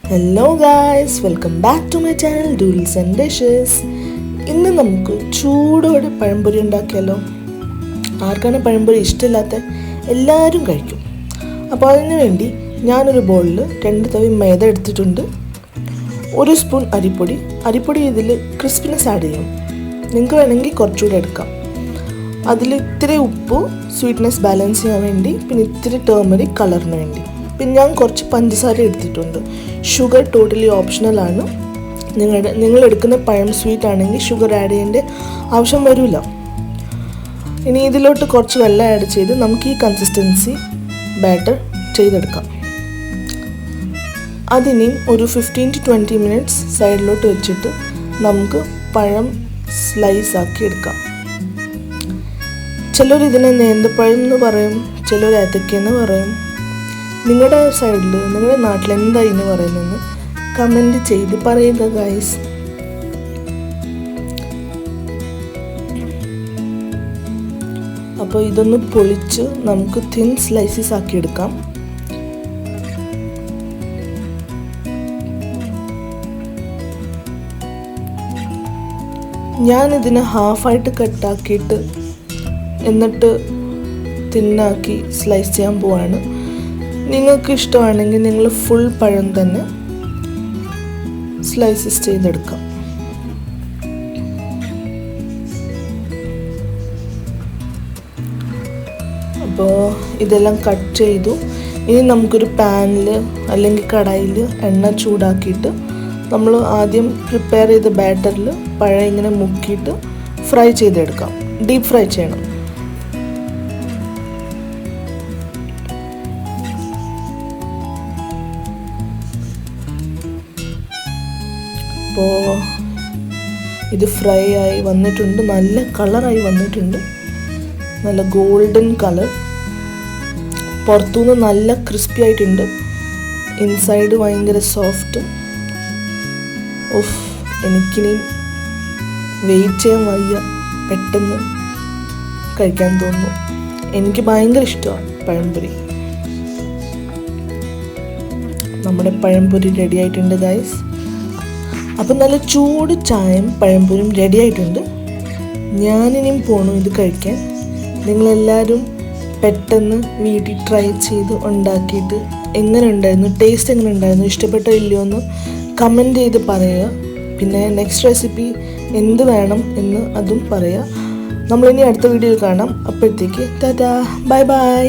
Hello guys, welcome back to my channel Doodles and Dishes. ഇന്ന് നമുക്ക് ചൂടോടെ പഴംപൊരി ഉണ്ടാക്കിയാലോ. ആർക്കാണ് പഴംപൊരി ഇഷ്ടമില്ലാത്ത? എല്ലാവരും കഴിക്കും. അപ്പോൾ അതിന് വേണ്ടി ഞാനൊരു ബൗളിൽ 2 തവി മൈദ എടുത്തിട്ടുണ്ട്. 1 സ്പൂൺ അരിപ്പൊടി ഇതിൽ ക്രിസ്പിനെസ് ആഡ് ചെയ്യും. നിങ്ങൾക്ക് വേണമെങ്കിൽ കുറച്ചുകൂടെ എടുക്കാം. അതിൽ ഇത്തിരി ഉപ്പ് സ്വീറ്റ്നെസ് ബാലൻസ് ചെയ്യാൻ വേണ്ടി, പിന്നെ ഇത്തിരി ടേമറിക് കളറിന് വേണ്ടി. പിന്നെ ഞാൻ കുറച്ച് പഞ്ചസാര എടുത്തിട്ടുണ്ട്. ഷുഗർ ടോട്ടലി ഓപ്ഷണലാണ്. നിങ്ങൾ എടുക്കുന്ന പഴം സ്വീറ്റ് ആണെങ്കിൽ ഷുഗർ ആഡ് ചെയ്യേണ്ട ആവശ്യം വരില്ല. ഇനി ഇതിലോട്ട് കുറച്ച് വെള്ളം ആഡ് ചെയ്ത് നമുക്ക് ഈ കൺസിസ്റ്റൻസി ബാറ്റർ ചെയ്തെടുക്കാം. അതിനെയും ഒരു 15 to 20 മിനിറ്റ്സ് സൈഡിലോട്ട് വെച്ചിട്ട് നമുക്ക് പഴം സ്ലൈസ് ആക്കി എടുക്കാം. ചിലർ ഇതിനെ നേന്ത്രപ്പഴം എന്ന് പറയും, ചിലർ ഏത്തയ്ക്കെന്ന് പറയും. നിങ്ങളുടെ സൈഡിൽ, നിങ്ങളുടെ നാട്ടിൽ എന്താ ഇതിന് പറയുന്നതെന്ന് കമൻറ്റ് ചെയ്ത് പറയുക ഗൈസ്. അപ്പോൾ ഇതൊന്ന് പൊളിച്ച് നമുക്ക് തിൻ സ്ലൈസസ് ആക്കി എടുക്കാം. ഞാനിതിനെ ഹാഫായിട്ട് കട്ടാക്കിയിട്ട് എന്നിട്ട് തിന്നാക്കി സ്ലൈസ് ചെയ്യാൻ പോവാണ്. നിങ്ങൾക്ക് ഇഷ്ടമാണെങ്കിൽ നിങ്ങൾ ഫുൾ പഴം തന്നെ സ്ലൈസസ് ചെയ്തെടുക്കാം. അപ്പോൾ ഇതെല്ലാം കട്ട് ചെയ്തു. ഇനി നമുക്കൊരു പാനിൽ അല്ലെങ്കിൽ കടായിൽ എണ്ണ ചൂടാക്കിയിട്ട് നമ്മൾ ആദ്യം പ്രിപ്പയർ ചെയ്ത ബാറ്ററിൽ പഴം ഇങ്ങനെ മുക്കിയിട്ട് ഫ്രൈ ചെയ്തെടുക്കാം. ഡീപ്പ് ഫ്രൈ ചെയ്യണം. അപ്പോൾ ഇത് ഫ്രൈ ആയി വന്നിട്ടുണ്ട്, നല്ല കളറായി വന്നിട്ടുണ്ട്, നല്ല ഗോൾഡൻ കളർ. പുറത്തുനിന്ന് നല്ല ക്രിസ്പി ആയിട്ടുണ്ട്, ഇൻസൈഡ് ഭയങ്കര സോഫ്റ്റ്. എനിക്കിനി വെയിറ്റ് ചെയ്യാൻ വയ്യ, പെട്ടെന്ന് കഴിക്കാൻ തോന്നുന്നു. എനിക്ക് ഭയങ്കര ഇഷ്ടമാണ് പഴംപൊരി. നമ്മുടെ പഴംപൊരി റെഡി ആയിട്ടുണ്ട് ഗൈസ്. അപ്പം നല്ല ചൂട് ചായയും പഴംപൊരിയും റെഡി ആയിട്ടുണ്ട്. ഞാനിനിയും പോകണം ഇത് കഴിക്കാൻ. നിങ്ങളെല്ലാവരും പെട്ടെന്ന് വീട്ടിൽ ട്രൈ ചെയ്ത് ഉണ്ടാക്കിയിട്ട് എങ്ങനെ ഉണ്ടായിരുന്നു, ടേസ്റ്റ് എങ്ങനെ ഉണ്ടായിരുന്നു, ഇഷ്ടപ്പെട്ടോ ഇല്ലയോ എന്ന് കമൻറ്റ് ചെയ്ത് പറയുക. പിന്നെ നെക്സ്റ്റ് റെസിപ്പി എന്ത് വേണം എന്ന് അതും പറയുക. നമ്മളിനി അടുത്ത വീഡിയോയിൽ കാണാം. അപ്പോഴത്തേക്ക് ടാറ്റാ, ബൈ ബൈ.